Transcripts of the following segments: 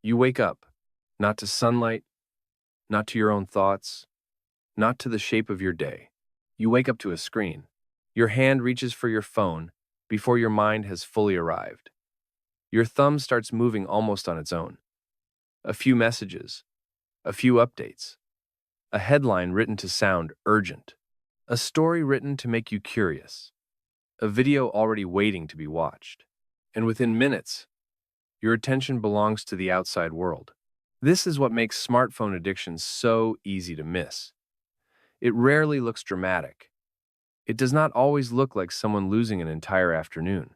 You wake up, not to sunlight, not to your own thoughts, not to the shape of your day. You wake up to a screen. Your hand reaches for your phone before your mind has fully arrived. Your thumb starts moving almost on its own. A few messages, a few updates, a headline written to sound urgent, a story written to make you curious, a video already waiting to be watched. And within minutes, your attention belongs to the outside world. This is what makes smartphone addiction so easy to miss. It rarely looks dramatic. It does not always look like someone losing an entire afternoon.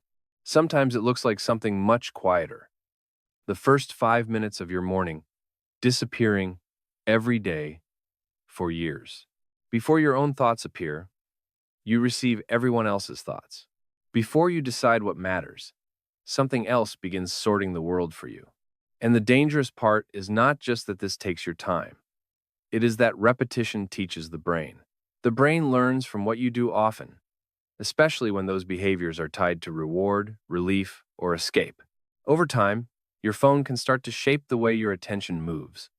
Sometimes it looks like something much quieter. The first 5 minutes of your morning disappearing every day for years. Before your own thoughts appear, you receive everyone else's thoughts. Before you decide what matters, something else begins sorting the world for you. And the dangerous part is not just that this takes your time. It is that repetition teaches the brain. The brain learns from what you do often, especially when those behaviors are tied to reward, relief, or escape. Over time, your phone can start to shape the way your attention moves,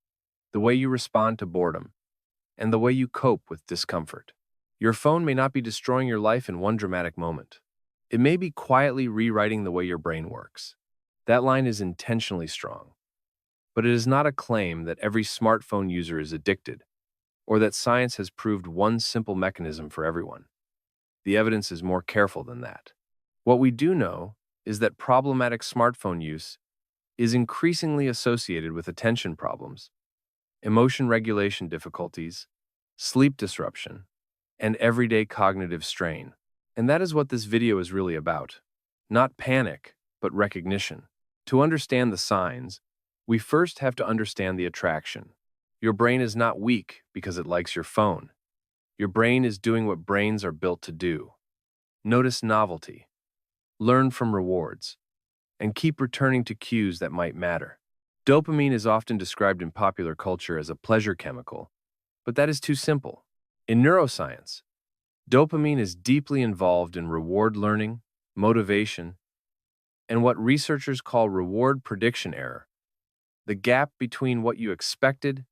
the way you respond to boredom, and the way you cope with discomfort. Your phone may not be destroying your life in one dramatic moment. It may be quietly rewriting the way your brain works. That line is intentionally strong. But it is not a claim that every smartphone user is addicted, or that science has proved one simple mechanism for everyone. The evidence is more careful than that. What we do know is that problematic smartphone use is increasingly associated with attention problems, emotion regulation difficulties, sleep disruption, and everyday cognitive strain. And that is what this video is really about. Not panic, but recognition. To understand the signs, we first have to understand the attraction. Your brain is not weak because it likes your phone. Your brain is doing what brains are built to do. Notice novelty, learn from rewards, and keep returning to cues that might matter. Dopamine is often described in popular culture as a pleasure chemical, but that is too simple. In neuroscience, dopamine is deeply involved in reward learning, motivation, and what researchers call reward prediction error, the gap between what you expected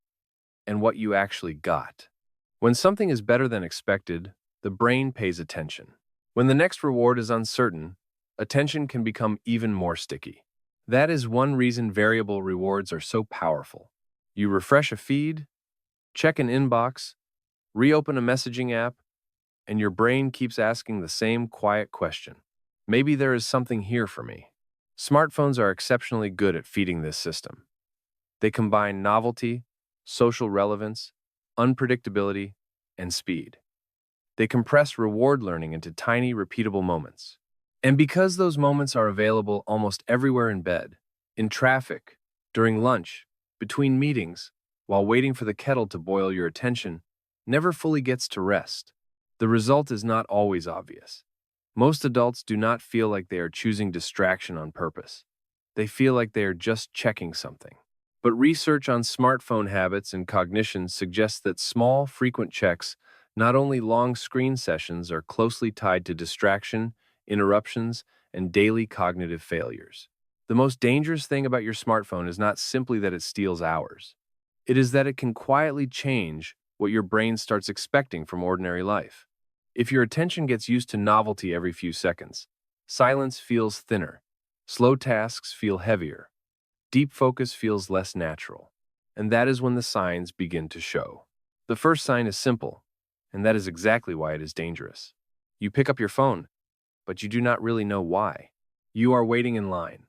and what you actually got. When something is better than expected, the brain pays attention. When the next reward is uncertain, attention can become even more sticky. That is one reason variable rewards are so powerful. You refresh a feed, check an inbox, reopen a messaging app, and your brain keeps asking the same quiet question. Maybe there is something here for me. Smartphones are exceptionally good at feeding this system. They combine novelty, social relevance, unpredictability, and speed. They compress reward learning into tiny, repeatable moments. And because those moments are available almost everywhere in bed, in traffic, during lunch, between meetings, while waiting for the kettle to boil, your attention never fully gets to rest. The result is not always obvious. Most adults do not feel like they are choosing distraction on purpose. They feel like they are just checking something. But research on smartphone habits and cognition suggests that small, frequent checks, not only long screen sessions, are closely tied to distraction, interruptions, and daily cognitive failures. The most dangerous thing about your smartphone is not simply that it steals hours. It is that it can quietly change what your brain starts expecting from ordinary life. If your attention gets used to novelty every few seconds, silence feels thinner, slow tasks feel heavier, deep focus feels less natural, and that is when the signs begin to show. The first sign is simple, and that is exactly why it is dangerous. You pick up your phone, but you do not really know why. You are waiting in line,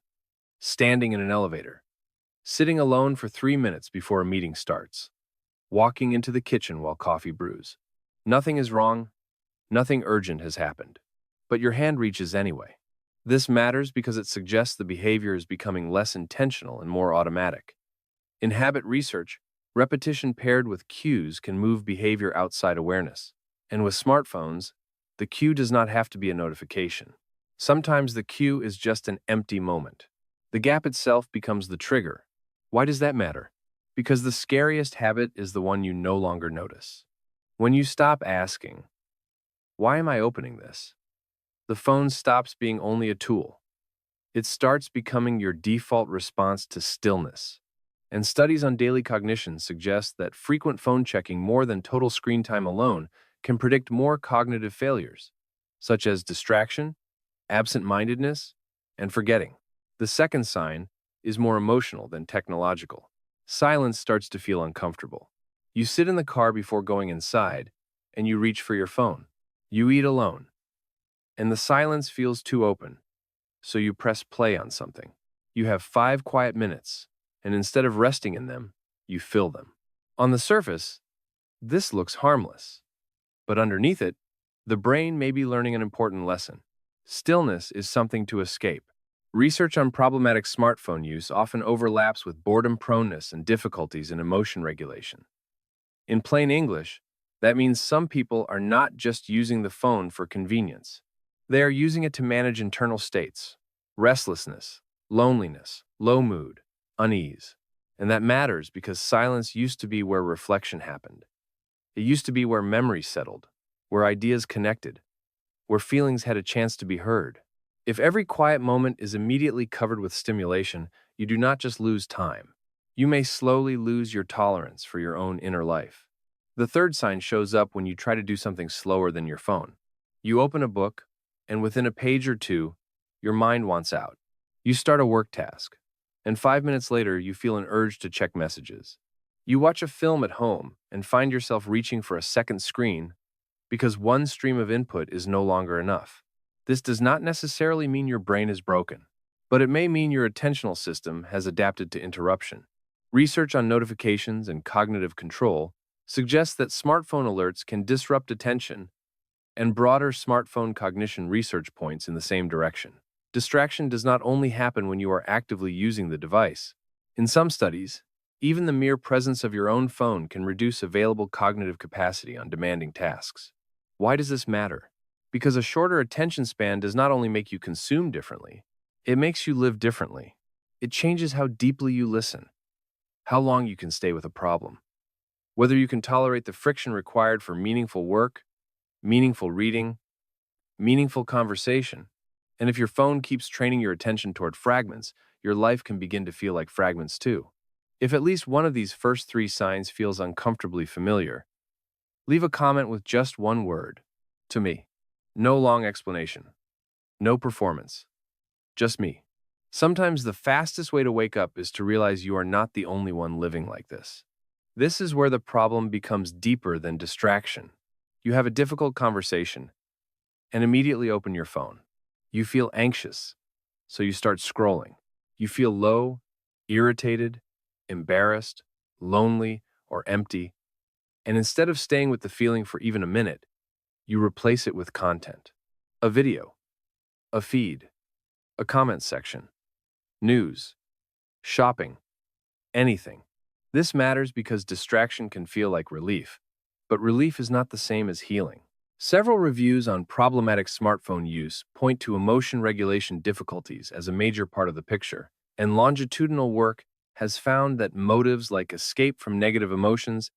standing in an elevator, sitting alone for 3 minutes before a meeting starts, walking into the kitchen while coffee brews. Nothing is wrong, nothing urgent has happened, but your hand reaches anyway. This matters because it suggests the behavior is becoming less intentional and more automatic. In habit research, repetition paired with cues can move behavior outside awareness. And with smartphones, the cue does not have to be a notification. Sometimes the cue is just an empty moment. The gap itself becomes the trigger. Why does that matter? Because the scariest habit is the one you no longer notice. When you stop asking, "Why am I opening this?" the phone stops being only a tool. It starts becoming your default response to stillness. And studies on daily cognition suggest that frequent phone checking more than total screen time alone can predict more cognitive failures, such as distraction, absent-mindedness, and forgetting. The second sign is more emotional than technological. Silence starts to feel uncomfortable. You sit in the car before going inside, and you reach for your phone. You eat alone, and the silence feels too open, so you press play on something. You have 5 quiet minutes, and instead of resting in them, you fill them. On the surface, this looks harmless, but underneath it, the brain may be learning an important lesson. Stillness is something to escape. Research on problematic smartphone use often overlaps with boredom proneness and difficulties in emotion regulation. In plain English, that means some people are not just using the phone for convenience. They are using it to manage internal states, restlessness, loneliness, low mood, unease. And that matters because silence used to be where reflection happened. It used to be where memories settled, where ideas connected, where feelings had a chance to be heard. If every quiet moment is immediately covered with stimulation, you do not just lose time. You may slowly lose your tolerance for your own inner life. The third sign shows up when you try to do something slower than your phone. You open a book, and within a page or two, your mind wants out. You start a work task, and 5 minutes later, you feel an urge to check messages. You watch a film at home and find yourself reaching for a second screen because one stream of input is no longer enough. This does not necessarily mean your brain is broken, but it may mean your attentional system has adapted to interruption. Research on notifications and cognitive control suggests that smartphone alerts can disrupt attention, and broader smartphone cognition research points in the same direction. Distraction does not only happen when you are actively using the device. In some studies, even the mere presence of your own phone can reduce available cognitive capacity on demanding tasks. Why does this matter? Because a shorter attention span does not only make you consume differently, it makes you live differently. It changes how deeply you listen, how long you can stay with a problem, whether you can tolerate the friction required for meaningful work, meaningful reading, meaningful conversation. And if your phone keeps training your attention toward fragments, your life can begin to feel like fragments too. If at least one of these first 3 signs feels uncomfortably familiar, leave a comment with just one word. To me. No long explanation. No performance. Just me. Sometimes the fastest way to wake up is to realize you are not the only one living like this. This is where the problem becomes deeper than distraction. You have a difficult conversation and immediately open your phone. You feel anxious, so you start scrolling. You feel low, irritated, embarrassed, lonely, or empty, and instead of staying with the feeling for even a minute, you replace it with content. A video, a feed, a comment section, news, shopping, anything. This matters because distraction can feel like relief, but relief is not the same as healing. Several reviews on problematic smartphone use point to emotion regulation difficulties as a major part of the picture, and longitudinal work has found that motives like escape from negative emotions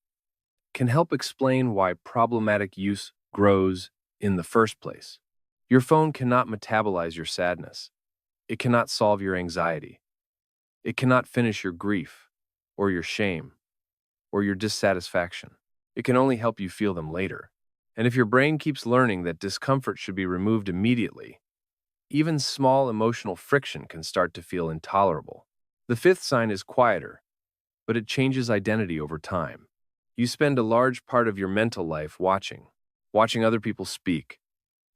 can help explain why problematic use grows in the first place. Your phone cannot metabolize your sadness. It cannot solve your anxiety. It cannot finish your grief, or your shame, or your dissatisfaction. It can only help you feel them later. And if your brain keeps learning that discomfort should be removed immediately, even small emotional friction can start to feel intolerable. The fifth sign is quieter, but it changes identity over time. You spend a large part of your mental life watching other people speak,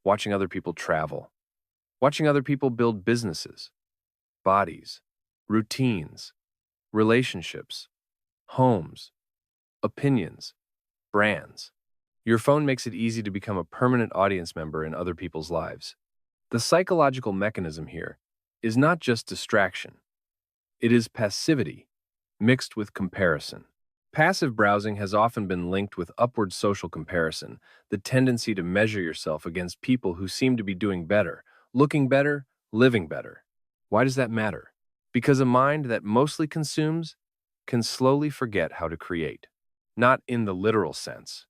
watching other people travel, watching other people build businesses, bodies, routines, relationships, homes, opinions, brands. Your phone makes it easy to become a permanent audience member in other people's lives. The psychological mechanism here is not just distraction. It is passivity, mixed with comparison. Passive browsing has often been linked with upward social comparison, the tendency to measure yourself against people who seem to be doing better, looking better, living better. Why does that matter? Because a mind that mostly consumes can slowly forget how to create. Not in the literal sense.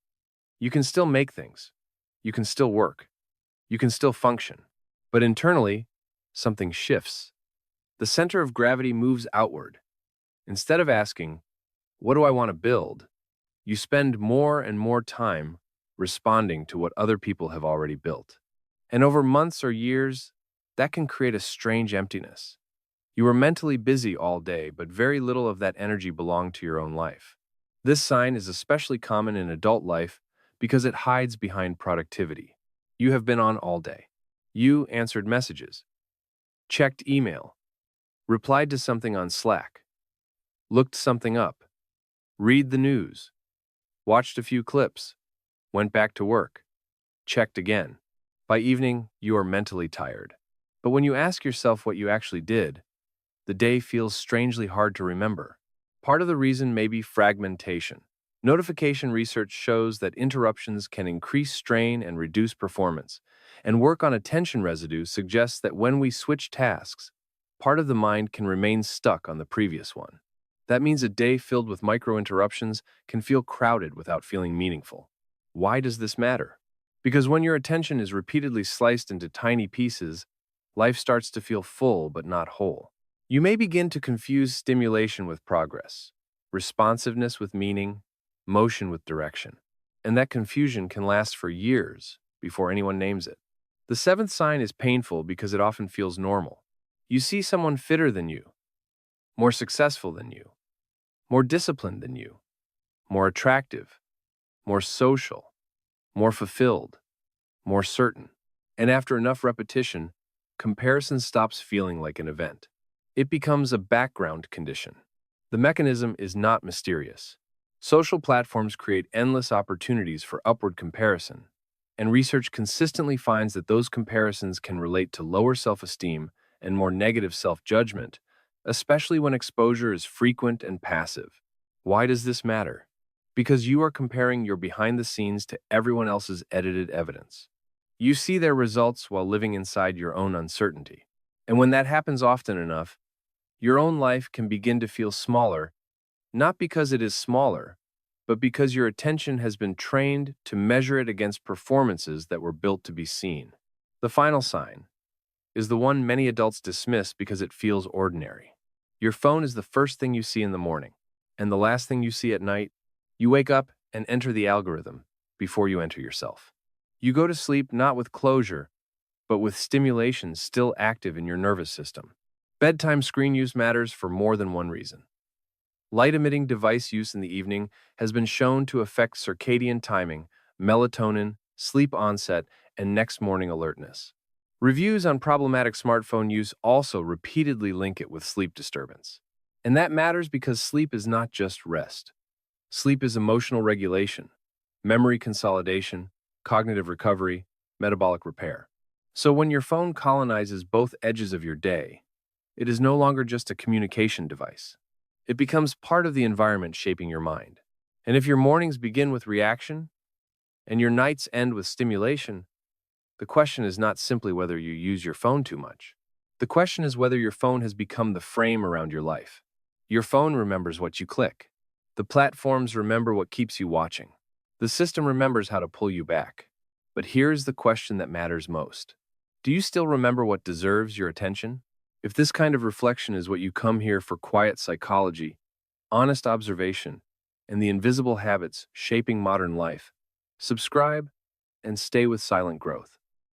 You can still make things. You can still work. You can still function. But internally, something shifts. The center of gravity moves outward. Instead of asking, "What do I want to build?" you spend more and more time responding to what other people have already built. And over months or years, that can create a strange emptiness. You are mentally busy all day, but very little of that energy belonged to your own life. This sign is especially common in adult life because it hides behind productivity. You have been on all day. You answered messages, checked email, replied to something on Slack, looked something up, read the news, watched a few clips, went back to work, checked again. By evening, you are mentally tired. But when you ask yourself what you actually did, the day feels strangely hard to remember. Part of the reason may be fragmentation. Notification research shows that interruptions can increase strain and reduce performance, and work on attention residue suggests that when we switch tasks, part of the mind can remain stuck on the previous one. That means a day filled with micro-interruptions can feel crowded without feeling meaningful. Why does this matter? Because when your attention is repeatedly sliced into tiny pieces, life starts to feel full but not whole. You may begin to confuse stimulation with progress, responsiveness with meaning, motion with direction, and that confusion can last for years before anyone names it. The seventh sign is painful because it often feels normal. You see someone fitter than you, more successful than you, more disciplined than you, more attractive, more social, more fulfilled, more certain. And after enough repetition, comparison stops feeling like an event. It becomes a background condition. The mechanism is not mysterious. Social platforms create endless opportunities for upward comparison, and research consistently finds that those comparisons can relate to lower self-esteem and more negative self-judgment, especially when exposure is frequent and passive. Why does this matter? Because you are comparing your behind the scenes to everyone else's edited evidence. You see their results while living inside your own uncertainty. And when that happens often enough, your own life can begin to feel smaller, not because it is smaller, but because your attention has been trained to measure it against performances that were built to be seen. The final sign is the one many adults dismiss because it feels ordinary. Your phone is the first thing you see in the morning, and the last thing you see at night. You wake up and enter the algorithm before you enter yourself. You go to sleep not with closure, but with stimulation still active in your nervous system. Bedtime screen use matters for more than one reason. Light-emitting device use in the evening has been shown to affect circadian timing, melatonin, sleep onset, and next morning alertness. Reviews on problematic smartphone use also repeatedly link it with sleep disturbance. And that matters because sleep is not just rest. Sleep is emotional regulation, memory consolidation, cognitive recovery, metabolic repair. So when your phone colonizes both edges of your day, it is no longer just a communication device. It becomes part of the environment shaping your mind. And if your mornings begin with reaction and your nights end with stimulation, the question is not simply whether you use your phone too much. The question is whether your phone has become the frame around your life. Your phone remembers what you click. The platforms remember what keeps you watching. The system remembers how to pull you back. But here's the question that matters most. Do you still remember what deserves your attention? If this kind of reflection is what you come here for, quiet psychology, honest observation, and the invisible habits shaping modern life, subscribe and stay with silent growth.